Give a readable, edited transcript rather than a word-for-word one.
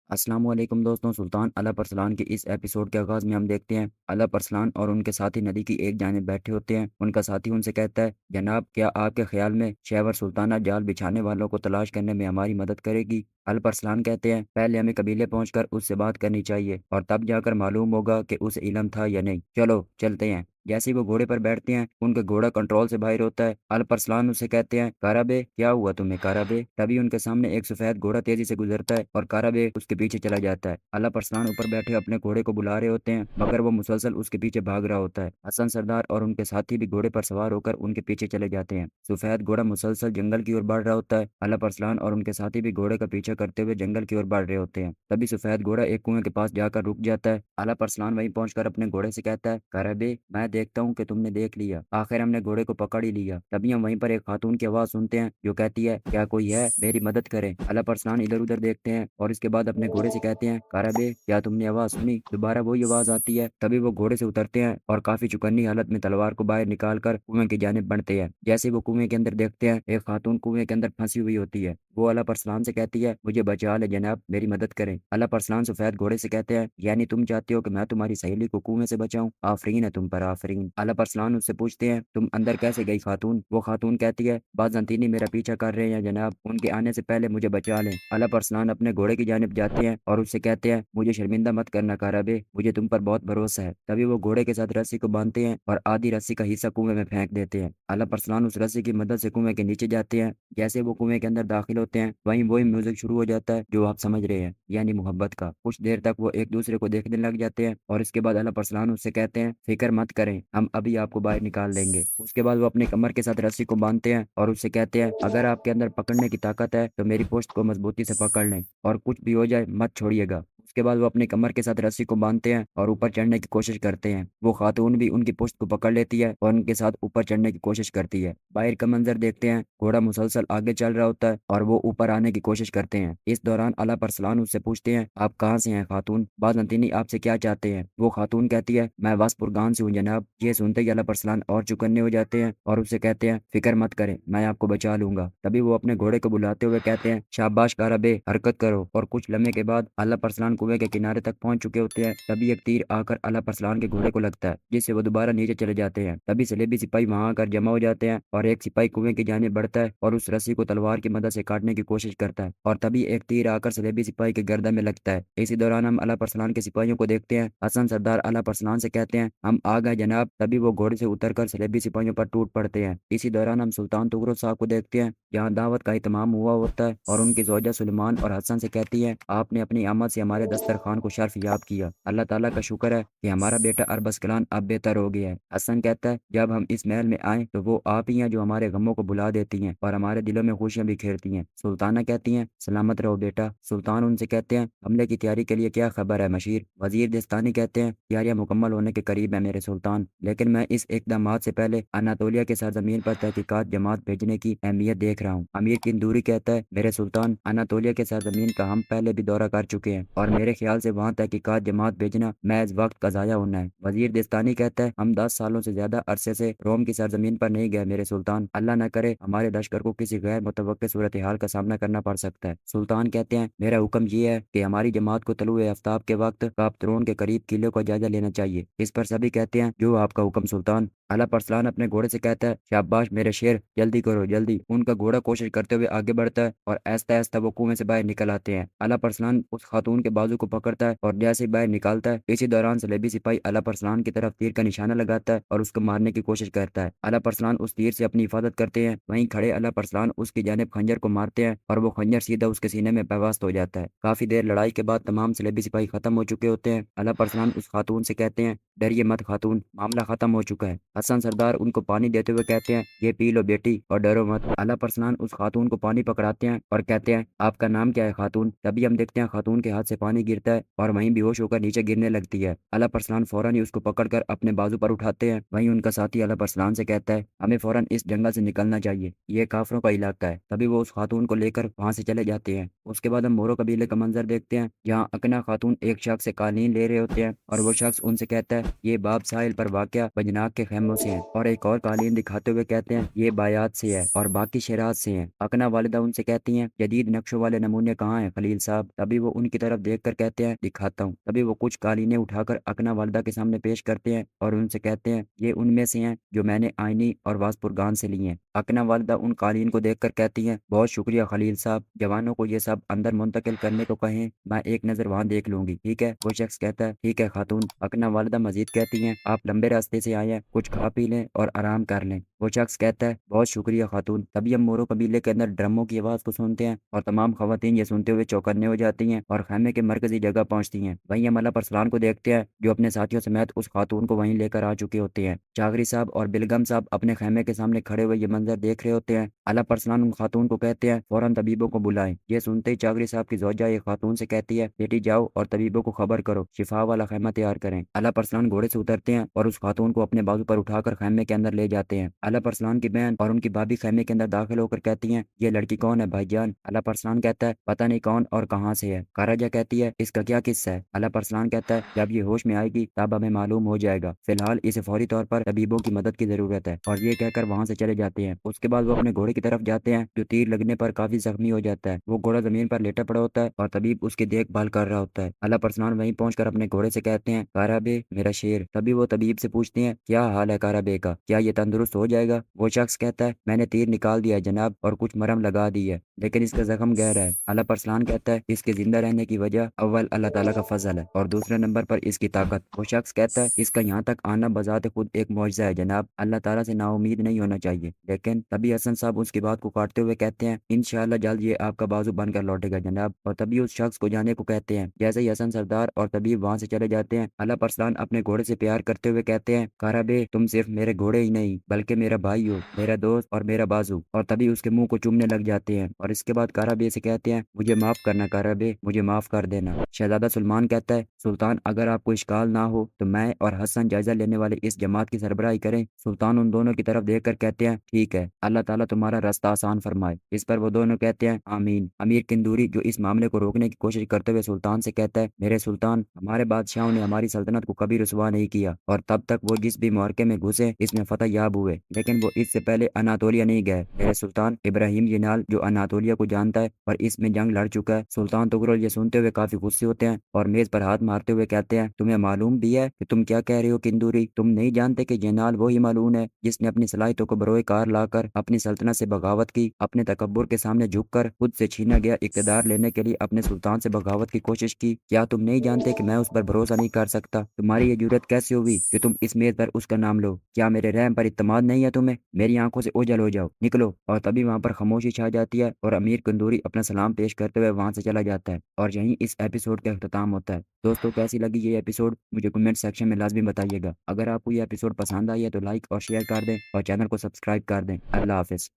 السلام علیکم دوستوں، سلطان اعلیٰ پرسلان کے اس ایپیسوڈ کے آغاز میں ہم دیکھتے ہیں اعلیٰ پرسلان اور ان کے ساتھی ندی کی ایک جانب بیٹھے ہوتے ہیں۔ ان کا ساتھی ان سے کہتا ہے، جناب کیا آپ کے خیال میں شیور سلطانہ جال بچھانے والوں کو تلاش کرنے میں ہماری مدد کرے گی؟ اعلیٰ پرسلان کہتے ہیں، پہلے ہمیں قبیلے پہنچ کر اس سے بات کرنی چاہیے اور تب جا کر معلوم ہوگا کہ اسے علم تھا یا نہیں۔ چلو چلتے ہیں۔ جیسے ہی وہ گھوڑے پر بیٹھتے ہیں ان کا گھوڑا کنٹرول سے باہر ہوتا ہے۔ اعلیٰ پرسلان اسے کہتے ہیں، کارابے کیا ہوا تمہیں کارابے؟ تبھی ان کے سامنے ایک سفید گھوڑا تیزی سے گزرتا ہے اور کارابے اس کے پیچھے چلا جاتا ہے۔ اعلیٰ پرسلان اوپر بیٹھے اپنے گھوڑے کو بلا رہے ہوتے ہیں مگر وہ مسلسل اس کے پیچھے بھاگ رہا ہوتا ہے۔ حسن سردار اور ان کے ساتھی بھی گھوڑے پر سوار ہو کر ان کے پیچھے چلے جاتے ہیں۔ سفید گھوڑا مسلسل جنگل کی اور بڑھ رہا ہوتا ہے۔ اعلیٰ پرسلان اور ان کے ساتھی بھی گھوڑے کا پیچھا کرتے ہوئے جنگل کی اور بڑھ رہے ہوتے ہیں۔ تبھی سفید گھوڑا ایک کنویں کے پاس جا کر رک جاتا ہے۔ اعلیٰ پرسلان وہیں پہنچ کر اپنے گھوڑے سے کہتا ہے، کارابے میں دیکھتا ہوں کہ تم نے دیکھ لیا، آخر ہم نے گھوڑے کو پکڑ ہی لیا۔ تبھی ہم وہیں پر ایک خاتون کی آواز سنتے ہیں جو کہتی ہے، کیا کوئی ہے میری مدد کرے؟ اعلیٰ پرسلان ادھر ادھر دیکھتے ہیں اور اس کے بعد اپنے گھوڑے سے کہتے ہیں، کارابے کیا تم نے آواز سنی؟ دوبارہ وہی آواز آتی ہے۔ تبھی وہ گھوڑے سے اترتے ہیں اور کافی چوکنی حالت میں تلوار کو باہر نکال کر کنویں کی جانب بڑھتے ہیں۔ جیسے وہ کنویں کے اندر دیکھتے ہیں ایک خاتون کنویں کے اندر پھنسی ہوئی ہوتی ہے۔ وہ اعلیٰ پرسلان سے کہتی ہے، مجھے بچا لے جناب، میری مدد کریں۔ اعلیٰ پرسلان سفید گھوڑے سے کہتے ہیں، یعنی تم چاہتے ہو کہ میں تمہاری سہیلی کو کنویں سے بچاؤں؟ آفرین ہے تم پر آفرین۔ اعلیٰ پرسلان اس سے پوچھتے ہیں، تم اندر کیسے گئی خاتون؟ وہ خاتون کہتی ہے، بازنطینی میرا پیچھا کر رہے ہیں جناب، ان کے آنے سے پہلے مجھے بچا لیں۔ اعلیٰ پرسلان اپنے گھوڑے کی جانب جاتے ہیں اور اس سے کہتے ہیں، مجھے شرمندہ مت کرنا کارابے، مجھے تم پر بہت بھروسہ ہے۔ تبھی وہ گھوڑے کے ساتھ رسی کو باندھتے ہیں اور آدھی رسی کا حصہ کنویں میں پھینک دیتے ہیں۔ اعلیٰ پرسلان اس رسی کی مدد سے کنویں کے نیچے جاتے ہیں۔ جیسے وہ کنویں کے اندر داخل ہوتے ہیں وہیں وہی میوزک شروع ہو جاتا ہے جو آپ سمجھ رہے ہیں، یعنی محبت کا۔ کچھ دیر تک وہ ایک دوسرے کو دیکھنے لگ جاتے ہیں اور اس کے بعد اعلیٰ پرسلان اس سے کہتے ہیں، فکر مت کریں، ہم ابھی آپ کو باہر نکال دیں گے۔ اس کے بعد وہ اپنے کمر کے ساتھ رسی کو باندھتے ہیں اور اس سے کہتے ہیں، اگر آپ کے اندر پکڑنے کی طاقت ہے تو میری پشت کو مضبوطی سے پکڑ لیں اور کچھ بھی ہو جائے مت چھوڑیے گا۔ اس کے بعد وہ اپنے کمر کے ساتھ رسی کو باندھتے ہیں اور اوپر چڑھنے کی کوشش کرتے ہیں۔ وہ خاتون بھی ان کی پشت کو پکڑ لیتی ہے اور ان کے ساتھ اوپر چڑھنے کی کوشش کرتی ہے۔ باہر کا منظر دیکھتے ہیں، گھوڑا مسلسل آگے چل رہا ہوتا ہے اور وہ اوپر آنے کی کوشش کرتے ہیں۔ اس دوران اعلیٰ پرسلان اس سے پوچھتے ہیں، آپ کہاں سے ہیں خاتون؟ بازنطینی آپ سے کیا چاہتے ہیں؟ وہ خاتون کہتی ہے، میں واسپورگان سے ہوں جناب۔ یہ سنتے ہی اعلیٰ پرسلان اور چوکنے ہو جاتے ہیں اور اس سے کہتے ہیں، فکر مت کریں، میں آپ کو بچا لوں گا۔ تبھی وہ اپنے گھوڑے کو بلاتے ہوئے کہتے ہیں، شاباش کارابے، حرکت کرو۔ اور کچھ لمحے کے بعد اعلیٰ پرسلان کنویں کے کنارے تک پہنچ چکے ہوتے ہیں۔ تبھی ایک تیر آ کر اعلیٰ پرسلان کے گھوڑے کو لگتا ہے جس سے وہ دوبارہ نیچے چلے جاتے ہیں۔ تبھی سلیبی سپاہی وہاں آ کر جمع ہو جاتے ہیں اور ایک سپاہی کنویں کی جانب بڑھتا ہے اور اس رسی کو تلوار کی مدد سے کاٹنے کی کوشش کرتا ہے اور تبھی ایک تیر آ کر سلیبی سپاہی کے گردن میں لگتا ہے۔ اسی دوران ہم اعلیٰ پرسلان کے سپاہیوں کو دیکھتے ہیں۔ حسن سردار اعلیٰ پرسلان سے کہتے ہیں، ہم آ گئے جناب۔ تبھی وہ گھوڑے سے اتر کر سلیبی سپاہیوں پر ٹوٹ پڑتے ہیں۔ اسی دوران ہم سلطان تغرل صاحب کو دیکھتے ہیں جہاں دعوت کا اہتمام ہوا ہوتا ہے اور ان کی زوجہ سلیمان اور حسن سے کہتی ہے، آپ نے اپنی آمد سے ہمارے دسترخوان کو شرف یاب کیا، اللہ تعالیٰ کا شکر ہے کہ ہمارا بیٹا اربسکلان اب بہتر ہو گیا ہے۔ حسن کہتا ہے، جب ہم اس محل میں آئیں تو وہ آپ ہی ہیں جو ہمارے غموں کو بھلا دیتی ہیں اور ہمارے دلوں میں خوشیاں بکھیرتی ہیں۔ سلطانہ کہتی ہیں، سلامت رہو بیٹا۔ سلطان ان سے کہتے ہیں، حملے کی تیاری کے لیے کیا خبر ہے مشیر؟ وزیر دستانی کہتے ہیں، تیاریاں مکمل ہونے کے قریب ہے میرے سلطان، لیکن میں اس اقدامات سے پہلے اناتولیا کے سرزمین پر تحقیقات جماعت بھیجنے کی اہمیت دیکھ رہا ہوں۔ امیر کندوری کہتا ہے، میرے سلطان، اناتولیا کے سرزمین کا ہم پہلے بھی دورہ کر چکے ہیں اور میرے خیال سے وہاں تحقیقات جماعت بھیجنا محض وقت کا ضائع ہونا ہے۔ وزیر دستانی کہتا ہے، ہم 10 سالوں سے زیادہ عرصے سے روم کی سرزمین پر نہیں گئے میرے سلطان، اللہ نہ کرے ہمارے لشکر کو کسی غیر متوقع صورتحال کا سامنا کرنا پڑ سکتا ہے۔ سلطان کہتے ہیں، میرا حکم یہ ہے کہ ہماری جماعت کو طلوع آفتاب کے وقت کاپترون کے قریب قلعے کا جائزہ لینا چاہیے۔ اس پر سبھی کہتے ہیں، جو آپ کا حکم سلطان۔ اعلیٰ پرسلان اپنے گھوڑے سے کہتا ہے، شاباش میرے شیر، جلدی کرو جلدی۔ ان کا گھوڑا کوشش کرتے ہوئے آگے بڑھتا ہے اور آہستہ آہستہ وہ کنویں سے باہر نکل آتے ہیں۔ اعلیٰ پرسلان اس خاتون کے بازو کو پکڑتا ہے اور جیسے ہی باہر نکالتا ہے اسی دوران سلیبی سپاہی اعلیٰ پرسلان کی طرف تیر کا نشانہ لگاتا ہے اور اس کو مارنے کی کوشش کرتا ہے۔ اعلیٰ پرسلان اس تیر سے اپنی حفاظت کرتے ہیں، وہیں کھڑے اعلیٰ پرسلان اس کی جانب خنجر کو مارتے ہیں اور وہ خنجر سیدھا اس کے سینے میں پیوست ہو جاتا ہے۔ کافی دیر لڑائی کے بعد تمام سلیبی سپاہی ختم ہو چکے ہوتے ہیں۔ اعلیٰ پرسلان اس خاتون سے کہتے ہیں، ڈریے مت خاتون، معاملہ ختم ہو چکا ہے۔ حسن سردار ان کو پانی دیتے ہوئے کہتے ہیں، یہ پی لو بیٹی اور ڈرو مت۔ اعلیٰ پرسلان اس خاتون کو پانی پکڑاتے ہیں اور کہتے ہیں، آپ کا نام کیا ہے خاتون؟ تبھی ہم دیکھتے ہیں خاتون کے ہاتھ سے پانی گرتا ہے اور وہیں بے ہوش ہو کر نیچے گرنے لگتی ہے۔ اعلیٰ پرسلان فوراً ہی اس کو پکڑ کر اپنے بازو پر اٹھاتے ہیں۔ وہیں ان کا ساتھی اعلیٰ پرسلان سے کہتا ہے، ہمیں فوراً اس جنگل سے نکلنا چاہیے، یہ کافروں کا علاقہ ہے۔ تبھی وہ اس خاتون کو لے کر وہاں سے چلے جاتے ہیں۔ اس کے بعد ہم مورو قبیلے کا منظر دیکھتے ہیں جہاں اکنا خاتون ایک شخص سے قالین لے رہے ہوتے ہیں اور وہ شخص ان سے کہتا ہے، یہ باب ساحل پر واقع بجناک کے خیمہ جرموں سے ہیں، اور ایک اور قالین دکھاتے ہوئے کہتے ہیں یہ بایات سے ہے اور باقی شیرات سے ہیں۔ اقنا والدہ ان سے کہتی ہیں جدید نقشوں والے نمونے کہاں ہیں خلیل صاحب؟ تبھی وہ ان کی طرف دیکھ کر کہتے ہیں دکھاتا ہوں۔ تبھی وہ کچھ قالینیں اٹھا کر اقنا والدہ کے سامنے پیش کرتے ہیں اور ان سے کہتے ہیں یہ ان میں سے ہیں جو میں نے آئینی اور واسپورگان سے لی ہیں۔ اقنا والدہ ان قالین کو دیکھ کر کہتی ہیں بہت شکریہ خلیل صاحب، جوانوں کو یہ سب اندر منتقل کرنے کو کہیں، میں ایک نظر وہاں دیکھ لوں گی، ٹھیک ہے؟ وہ شخص کہتا ہے ٹھیک ہے خاتون۔ اقنا والدہ مزید کہتی ہیں آپ لمبے راستے سے آئے ہیں، کچھ کھا پی لیں اور آرام کر لیں۔ وہ شخص کہتا ہے بہت شکریہ خاتون۔ تبھی ہم مورو قبیلے کے اندر ڈرموں کی آواز کو سنتے ہیں اور تمام خواتین یہ سنتے ہوئے چوکنے ہو جاتی ہیں اور خیمے کے مرکزی جگہ پہنچتی ہیں۔ وہیں ہم اللہ پرسلان کو دیکھتے ہیں جو اپنے ساتھیوں سمیت اس خاتون کو وہیں لے کر آ چکے ہوتے ہیں۔ چاغری صاحب اور بلگم صاحب اپنے خیمے کے سامنے کھڑے ہوئے یہ منظر دیکھ رہے ہوتے ہیں۔ اللہ پرسلان ان خاتون کو کہتے ہیں فوراً طبیبوں کو بلائیں۔ یہ سنتے ہی چاغری صاحب کی زوجہ ایک خاتون سے کہتی ہے بیٹی جاؤ اور طبیبوں کو خبر کرو شفا والا خیمہ تیار کریں۔ اللہ پرسلان گھوڑے سے اترتے ہیں اور اس خاتون کو اپنے بازو پر اٹھا کر خیمے کے اندر لے جاتے ہیں۔ اللہ پرسلان کی بہن اور ان کی بھابھی خیمے کے اندر داخل ہو کر کہتی ہیں یہ لڑکی کون ہے بھائی جان؟ اللہ پرسلان کہتا ہے پتہ نہیں کون اور کہاں سے ہے۔ کاراجا کہتی ہے اس کا کیا قصہ ہے؟ اللہ پرسلان کہتا ہے جب یہ ہوش میں آئے گی تب ہمیں معلوم ہو جائے گا، فی الحال اسے فوری طور پر طبیبوں کی مدد کی ضرورت ہے، اور یہ کہہ کر وہاں سے چلے جاتے ہیں۔ اس کے بعد وہ اپنے گھوڑے کی طرف جاتے ہیں جو تیر لگنے پر کافی زخمی ہو جاتا ہے۔ وہ گھوڑا زمین پر لیٹا پڑا ہوتا ہے اور طبیب اس کی دیکھ بھال کر رہا ہوتا ہے۔ اللہ پرسلان وہیں پہنچ کر اپنے گھوڑے سے کہتے ہیں کارابے میرا شیر۔ تبھی وہ طبیب سے پوچھتے ہیں کیا حال ہے کارابے کا، کیا یہ تندرست ہو جائے گا؟ وہ شخص کہتا ہے میں نے تیر نکال دیا ہے جناب اور کچھ مرہم لگا دی ہے، لیکن اس کا زخم گہرا ہے۔ اللہ پرسلان کہتا ہے اس کے زندہ رہنے کی وجہ اول اللہ تعالیٰ کا فضل ہے اور دوسرے نمبر پر اس کی طاقت۔ وہ شخص کہتا ہے اس کا یہاں تک آنا بذات خود ایک معجزہ ہے جناب، اللہ تعالیٰ سے نا امید نہیں ہونا چاہیے۔ لیکن تبھی حسن صاحب اس کی بات کو کاٹتے ہوئے کہتے ہیں انشاءاللہ جلد یہ آپ کا بازو بن کر لوٹے گا جناب، اور تبھی اس شخص کو جانے کو کہتے ہیں۔ جیسے ہی حسن سردار اور طبیب وہاں سے چلے جاتے ہیں اللہ پرسلان اپنے گھوڑے سے پیار کرتے ہوئے کہتے ہیں کارابے تم صرف میرے گھوڑے ہی نہیں بلکہ میرا بھائی ہو، میرا دوست اور میرا بازو، اور تبھی اس کے منہ کو چومنے لگ جاتے ہیں اور اس کے بعد کارابے سے کہتے ہیں مجھے معاف کرنا کارابے، مجھے معاف کر دینا۔ شہزادہ سلمان کہتا ہے سلطان اگر آپ کو اشکال نہ ہو تو میں اور حسن جائزہ لینے والے اس جماعت کی سربراہی کریں؟ سلطان ان دونوں کی طرف دیکھ کر کہتے ہیں ٹھیک ہے، اللہ تعالیٰ تمہارا راستہ آسان فرمائے۔ اس پر وہ دونوں کہتے ہیں آمین۔ امیر کندوری جو اس معاملے کو روکنے کی کوشش کرتے ہوئے سلطان سے کہتا ہے میرے سلطان ہمارے بادشاہوں نے ہماری سلطنت کو کبھی رسوا نہیں کیا اور تب تک وہ جس بھی معرکے میں گھسے اس میں فتح یاب ہوئے، لیکن وہ اس سے پہلے اناتولیا نہیں گئے۔ میرے سلطان ابراہیم ینال جو اناتولیا کو جانتا ہے اور اس میں جنگ لڑ چکا ہے۔ سلطان تغرل یہ سنتے ہوئے کافی غصے ہوتے ہیں اور میز پر ہاتھ مارتے ہوئے کہتے ہیں تمہیں معلوم بھی ہے کہ تم کیا کہہ رہے ہو کندوری؟ تم نہیں جانتے کہ ینال وہی ملعون ہے جس نے اپنی صلاحیتوں کو بروئے کار لا کر اپنی سلطنت سے بغاوت کی، اپنے تکبر کے سامنے جھک کر خود سے چھینا گیا اقتدار لینے کے لیے اپنے سلطان سے بغاوت کی کوشش کی؟ کیا تم نہیں جانتے کہ میں اس پر بھروسہ نہیں کر سکتا؟ تمہاری یہ جرت کیسے ہوئی کہ تم اس میز پر اس کا نام لو؟ کیا میرے رحم پر اعتماد نہیں ہے تمہیں؟ میری آنکھوں سے اوجھل ہو جاؤ، نکلو۔ اور تبھی وہاں پر خاموشی چھا جاتی ہے اور امیر کندوری اپنا سلام پیش کرتے ہوئے وہاں سے چلا جاتا ہے اور یہیں اس ایپیسوڈ کا اختتام ہوتا ہے۔ دوستوں کیسی لگی یہ ایپیسوڈ مجھے کمنٹ سیکشن میں لازمی بتائیے گا۔ اگر آپ کو یہ ایپیسوڈ پسند آئی ہے تو لائک اور شیئر کر دیں اور چینل کو سبسکرائب کر دیں۔ اللہ حافظ۔